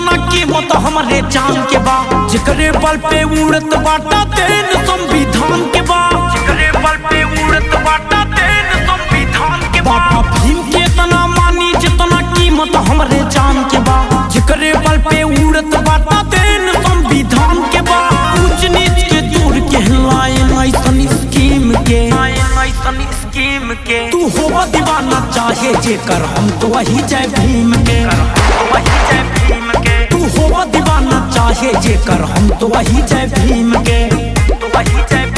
कितना कीमत हमरे जान के बा, जिकरे बल पे उड़त बाटा तेन संविधान के बा, जिकरे बल पे उड़त बाटा तेन संविधान के बा। बाबा भीम के तना मानी जितना कीमत हमरे जान के बा, जिकरे बल पे उड़त बाटा तेन संविधान के बा। ऊंच नीच के दूर के लायन ऐसन स्कीम के तू हो दीवाना चाहे जेकर हम तो वही जय भीम के, तू हो दीवाना चाहे जेकर हम तो वही जय भीम के, तो वही जय